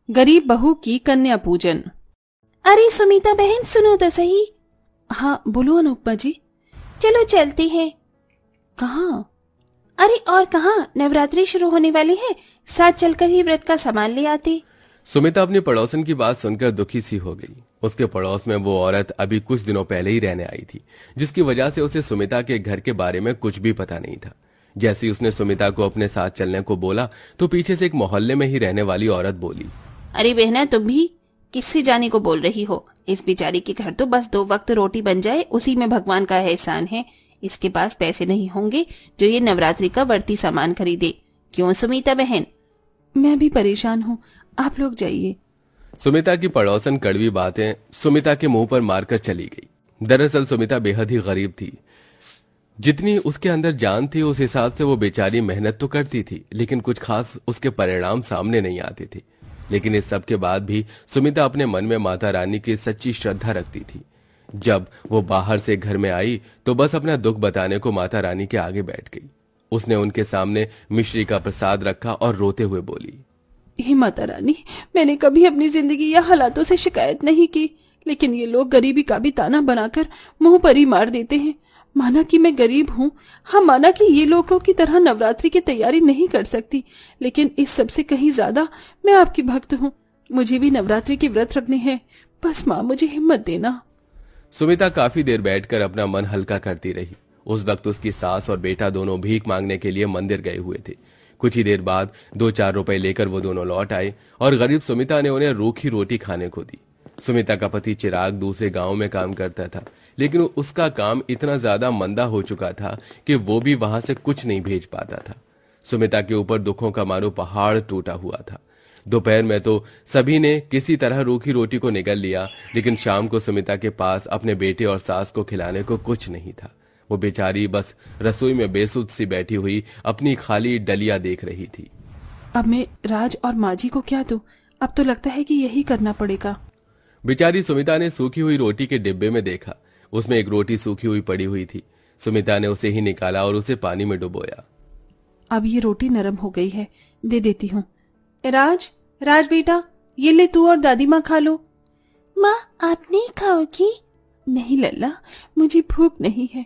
गरीब बहू की कन्या पूजन। अरे सुमिता बहन सुनो तो सही। हाँ बोलो अनुपमा जी। चलो चलते हैं। कहाँ? अरे और कहाँ, नवरात्रि शुरू होने वाली है, साथ चलकर ही व्रत का सामान ले आते। सुमिता अपनी पड़ोसन की बात सुनकर दुखी सी हो गई। उसके पड़ोस में वो औरत अभी कुछ दिनों पहले ही रहने आई थी, जिसकी वजह से उसे सुमिता के घर के बारे में कुछ भी पता नहीं था। जैसे ही उसने सुमिता को अपने साथ चलने को बोला तो पीछे से एक मोहल्ले में ही रहने वाली औरत बोली, अरे बहना तुम भी किससे जाने को बोल रही हो? इस बेचारी के घर तो बस 2 वक्त रोटी बन जाए उसी में भगवान का एहसान है। इसके पास पैसे नहीं होंगे जो ये नवरात्रि का बढ़ती सामान खरीदे। क्यों सुमिता बहन? मैं भी परेशान हूँ, आप लोग जाइए। सुमिता की पड़ोसन कड़वी बातें सुमिता के मुंह पर मारकर चली गई। दरअसल सुमिता बेहद ही गरीब थी। जितनी उसके अंदर जान थी उस हिसाब से वो बेचारी मेहनत तो करती थी, लेकिन कुछ खास उसके परिणाम सामने नहीं आते थे। लेकिन इस सब के बाद भी सुमिता अपने मन में माता रानी की सच्ची श्रद्धा रखती थी। जब वो बाहर से घर में आई तो बस अपना दुख बताने को माता रानी के आगे बैठ गई। उसने उनके सामने मिश्री का प्रसाद रखा और रोते हुए बोली, हे माता रानी, मैंने कभी अपनी जिंदगी या हालातों से शिकायत नहीं की, लेकिन ये लोग गरीबी का भी ताना बनाकर मुंह पर ही मार देते हैं। माना कि मैं गरीब हूँ, हाँ माना कि ये लोगों की तरह नवरात्रि की तैयारी नहीं कर सकती, लेकिन इस सब से कहीं ज्यादा मैं आपकी भक्त हूँ। मुझे भी नवरात्रि के व्रत रखने हैं, बस माँ मुझे हिम्मत देना। सुमिता काफी देर बैठकर अपना मन हल्का करती रही। उस वक्त उसकी सास और बेटा दोनों भीख मांगने के लिए मंदिर गए हुए थे। कुछ ही देर बाद 2-4 रुपए लेकर वो दोनों लौट आए और गरीब सुमिता ने उन्हें रूखी रोटी खाने को दी। सुमिता का पति चिराग दूसरे गांव में काम करता था, लेकिन उसका काम इतना ज्यादा मंदा हो चुका था कि वो भी वहां से कुछ नहीं भेज पाता था। सुमिता के ऊपर दुखों का मानो पहाड़ टूटा हुआ था। दोपहर में तो सभी ने किसी तरह रूखी रोटी को निगल लिया, लेकिन शाम को सुमिता के पास अपने बेटे और सास को खिलाने को कुछ नहीं था। वो बेचारी बस रसोई में बेसुध सी बैठी हुई अपनी खाली डलिया देख रही थी। अब मैं राज और माँ जी को क्या दूं? अब तो लगता है कि यही करना पड़ेगा। बेचारी सुमिता ने सूखी हुई रोटी के डिब्बे में देखा। उसमें एक रोटी सूखी हुई पड़ी हुई थी। सुमिता ने उसे ही निकाला और उसे पानी में डुबोया। अब ये रोटी नरम हो गई है, दे देती हूँ। राज, राज बेटा, ये ले तू और दादी माँ खा लो। माँ आप नहीं खाओगी? नहीं लल्ला, मुझे भूख नहीं है।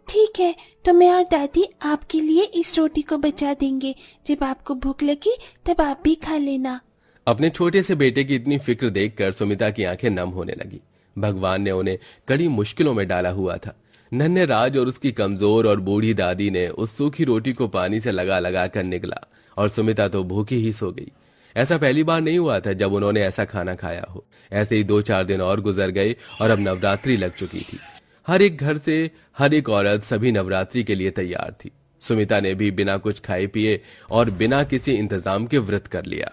ठीक है, तो मैं और दादी आपके लिए इस रोटी को बचा देंगे। जब आपको भूख लगी तब आप भी खा लेना। अपने छोटे से बेटे की इतनी फिक्र देखकर सुमिता की आंखें नम होने लगी। भगवान ने उन्हें कड़ी मुश्किलों में डाला हुआ था। नन्हे राज और उसकी कमजोर और बूढ़ी दादी ने उस सूखी रोटी को पानी से लगा लगा कर निगला और सुमिता तो भूखी ही सो गई। ऐसा पहली बार नहीं हुआ था जब उन्होंने ऐसा खाना खाया हो। ऐसे ही 2-4 दिन और गुजर गए और अब नवरात्रि लग चुकी थी। हर एक घर से हर एक औरत सभी नवरात्रि के लिए तैयार थी। सुमिता ने भी बिना कुछ खाए पिए और बिना किसी इंतजाम के व्रत कर लिया।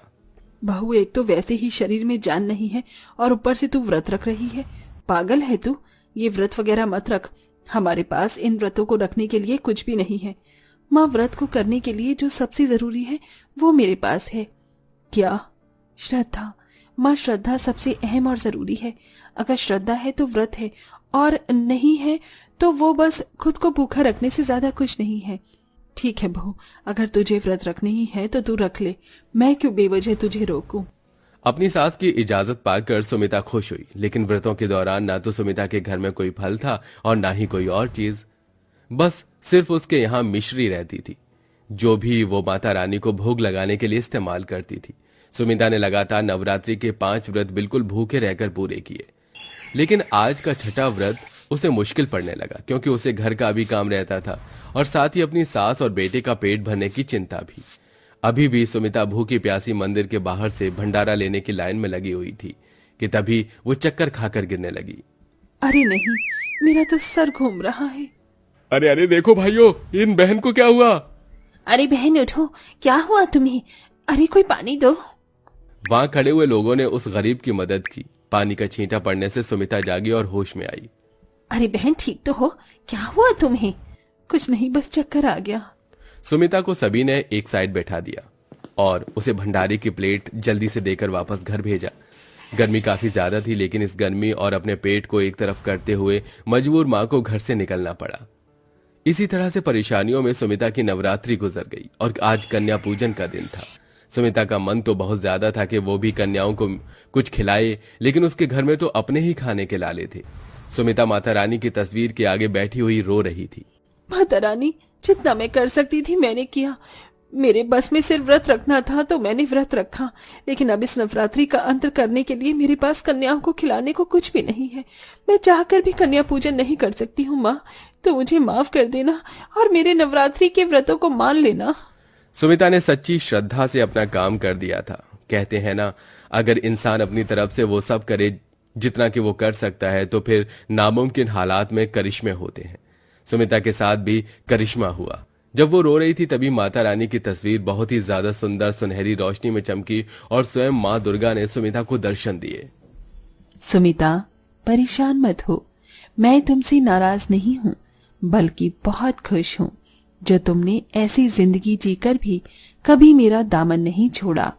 बहू, एक तो वैसे ही शरीर में जान नहीं है और ऊपर से तू व्रत रख रही है। पागल है तू? ये व्रत वगैरह मत रख। हमारे पास इन व्रतों को रखने के लिए कुछ भी नहीं है। माँ, व्रत को करने के लिए जो सबसे जरूरी है वो मेरे पास है। क्या? श्रद्धा। माँ, श्रद्धा सबसे अहम और जरूरी है। अगर श्रद्धा है तो व्रत है, और नहीं है तो वो बस खुद को भूखा रखने से ज्यादा कुछ नहीं है। ठीक है बहू, अगर तुझे व्रत रखने ही है तो तू रख ले, मैं क्यों बेवजह तुझे रोकूं। अपनी सास की इजाजत पाकर सुमिता खुश हुई, लेकिन व्रतों के दौरान ना तो सुमिता के घर में कोई फल था और ना ही कोई और चीज। बस सिर्फ उसके यहाँ मिश्री रहती थी, जो भी वो माता रानी को भोग लगाने के लिए इस्तेमाल करती थी। सुमिता ने लगातार नवरात्रि के 5 व्रत बिल्कुल भूखे रहकर पूरे किए, लेकिन आज का छठा व्रत उसे मुश्किल पड़ने लगा, क्योंकि उसे घर का भी काम रहता था और साथ ही अपनी सास और बेटे का पेट भरने की चिंता भी। अभी भी सुमिता भूखी प्यासी मंदिर के बाहर से भंडारा लेने की लाइन में लगी हुई थी कि तभी वो चक्कर खाकर गिरने लगी। अरे नहीं, मेरा तो सर घूम रहा है। अरे अरे देखो भाइयों, इन बहन को क्या हुआ? अरे बहन उठो, क्या हुआ तुम्हें? अरे कोई पानी दो। वहां खड़े हुए लोगों ने उस गरीब की मदद की। पानी का छींटा पड़ने से सुमिता जागी और होश में आई। अरे बहन ठीक तो हो? क्या हुआ तुम्हें? कुछ नहीं, बस चक्कर आ गया। सुमिता को सभी ने एक साइड बैठा दिया और उसे भंडारे की प्लेट जल्दी से देकर वापस घर भेजा। गर्मी काफी ज्यादा थी, लेकिन इस गर्मी और अपने पेट को एक तरफ करते हुए मजबूर मां को घर से निकलना पड़ा। इसी तरह से परेशानियों में सुमिता की नवरात्रि गुजर गई और आज कन्या पूजन का दिन था। सुमिता का मन तो बहुत ज्यादा था कि वो भी कन्याओं को कुछ खिलाए, लेकिन उसके घर में तो अपने ही खाने के लाले थे। सुमिता माता रानी की तस्वीर के आगे बैठी हुई रो रही थी। माता रानी, जितना मैं कर सकती थी मैंने किया। मेरे बस में सिर्फ व्रत रखना था तो मैंने व्रत रखा, लेकिन अब इस नवरात्रि का अंत करने के लिए मेरे पास कन्याओं को खिलाने को कुछ भी नहीं है। मैं चाहकर भी कन्या पूजन नहीं कर सकती हूँ माँ, तो मुझे माफ कर देना और मेरे नवरात्रि के व्रतों को मान लेना। सुमिता ने सच्ची श्रद्धा से अपना काम कर दिया था। कहते हैं ना, अगर इंसान अपनी तरफ से वो सब करे जितना कि वो कर सकता है तो फिर नामुमकिन हालात में करिश्मे होते हैं। सुमिता के साथ भी करिश्मा हुआ। जब वो रो रही थी तभी माता रानी की तस्वीर बहुत ही ज्यादा सुंदर सुनहरी रोशनी में चमकी और स्वयं माँ दुर्गा ने सुमिता को दर्शन दिए। सुमिता, परेशान मत हो, मैं तुमसे नाराज नहीं हूँ, बल्कि बहुत खुश हूँ जो तुमने ऐसी जिंदगी जीकर भी कभी मेरा दामन नहीं छोड़ा।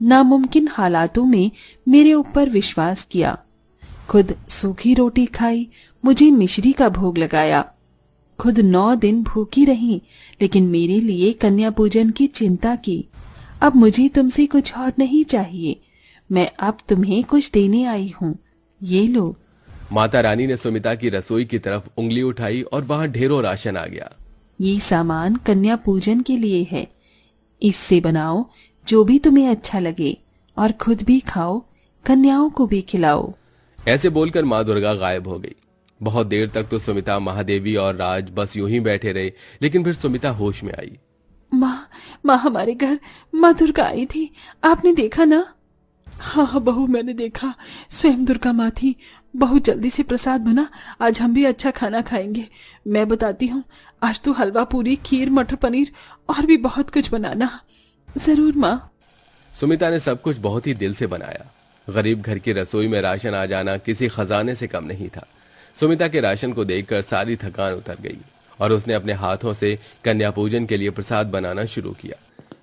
नामुमकिन हालातों में मेरे ऊपर विश्वास किया, खुद सूखी रोटी खाई, मुझे मिश्री का भोग लगाया, खुद 9 दिन भूखी रही, लेकिन मेरे लिए कन्या पूजन की चिंता की। अब मुझे तुमसे कुछ और नहीं चाहिए, मैं अब तुम्हें कुछ देने आई हूँ, ये लो। माता रानी ने सुमिता की रसोई की तरफ उंगली उठाई और वहां ढेरों राशन आ गया। ये सामान कन्या पूजन के लिए है, इससे बनाओ जो भी तुम्हें अच्छा लगे और खुद भी खाओ, कन्याओं को भी खिलाओ। ऐसे बोलकर माँ दुर्गा गायब हो गई। बहुत देर तक तो सुमिता, महादेवी और राज बस यूं ही बैठे रहे, लेकिन फिर सुमिता होश में आई। माँ हमारे घर माँ दुर्गा आई थी, आपने देखा ना? हाँ बहू, मैंने देखा, स्वयं दुर्गा माँ थी। बहुत जल्दी से प्रसाद बना, आज हम भी अच्छा खाना खाएंगे। मैं बताती हूँ, आज तो हलवा पूरी, खीर, मटर पनीर और भी बहुत कुछ बनाना। जरूर माँ। सुमिता ने सब कुछ बहुत ही दिल से बनाया। गरीब घर की रसोई में राशन आ जाना किसी खजाने से कम नहीं था। सुमिता के राशन को देखकर सारी थकान उतर गई और उसने अपने हाथों से कन्या पूजन के लिए प्रसाद बनाना शुरू किया।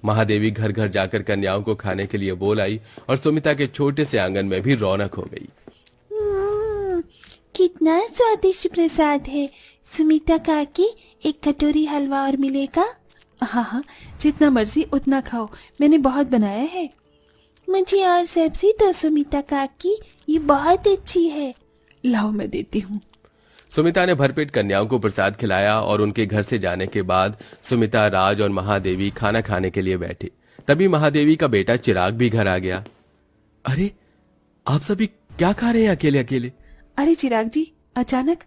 महादेवी घर घर जाकर कन्याओं को खाने के लिए बोल आई और सुमिता के छोटे से आंगन में भी रौनक हो गई। कितना स्वादिष्ट प्रसाद है। सुमिता काकी, एक कटोरी हलवा और मिलेगा? हाँ, जितना मर्जी उतना खाओ, मैंने बहुत बनाया है। मुझे और सब्जी दो सुमिता काकी, ये बहुत अच्छी है। लाओ, मैं देती हूँ। सुमिता ने भरपेट कन्याओं को प्रसाद खिलाया और उनके घर से जाने के बाद सुमिता, राज और महादेवी खाना खाने के लिए बैठे। तभी महादेवी का बेटा चिराग भी घर आ गया। अरे, आप सभी क्या खा रहे हैं अकेले अकेले? अरे चिराग जी, अचानक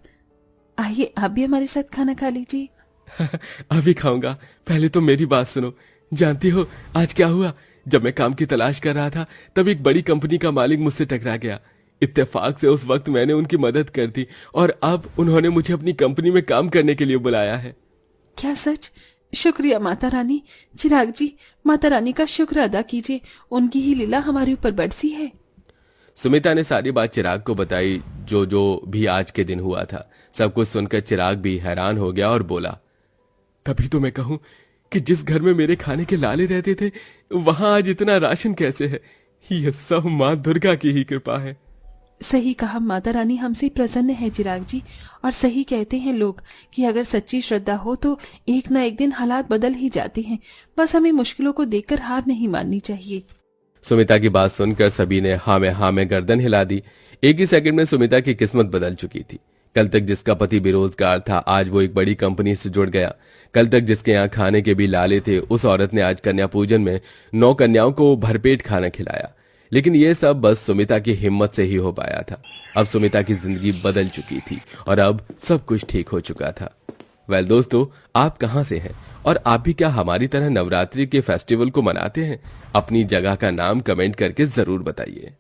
आइए, आप भी हमारे साथ खाना खा लीजिए। अभी खाऊंगा, पहले तो मेरी बात सुनो। जानती हो आज क्या हुआ? जब मैं काम की तलाश कर रहा था तब एक बड़ी कंपनी का मालिक मुझसे टकरा गया। इत्तेफाक से उस वक्त मैंने उनकी मदद कर दी और अब उन्होंने मुझे अपनी कंपनी में काम करने के लिए बुलाया है। क्या सच? शुक्रिया माता रानी। चिराग जी, माता रानी का शुक्र अदा कीजिए, उनकी ही लीला हमारे ऊपर बरसी है। सुमिता ने सारी बात चिराग को बताई, जो भी आज के दिन हुआ था। सब कुछ सुनकर चिराग भी हैरान हो गया और बोला, तभी तो मैं कहूं कि जिस घर में मेरे खाने के लाले रहते थे वहां आज इतना राशन कैसे है? यह सब माँ दुर्गा की ही कृपा है। सही कहा, माता रानी हमसे प्रसन्न है चिराग जी। और सही कहते हैं लोग कि अगर सच्ची श्रद्धा हो तो एक ना एक दिन हालात बदल ही जाते हैं। बस हमें मुश्किलों को देखकर हार नहीं माननी चाहिए। सुमिता की बात सुनकर सभी ने हाँ में गर्दन हिला दी। एक ही सेकंड में सुमिता की किस्मत बदल चुकी थी। कल तक जिसका पति बेरोजगार था, आज वो एक बड़ी कंपनी से जुड़ गया। कल तक जिसके यहाँ खाने के भी लाले थे, उस औरत ने आज कन्या पूजन में 9 कन्याओं को भरपेट खाना खिलाया। लेकिन ये सब बस सुमिता की हिम्मत से ही हो पाया था। अब सुमिता की जिंदगी बदल चुकी थी और अब सब कुछ ठीक हो चुका था। वेल दोस्तों, आप कहां से हैं और आप भी क्या हमारी तरह नवरात्रि के फेस्टिवल को मनाते हैं? अपनी जगह का नाम कमेंट करके जरूर बताइए।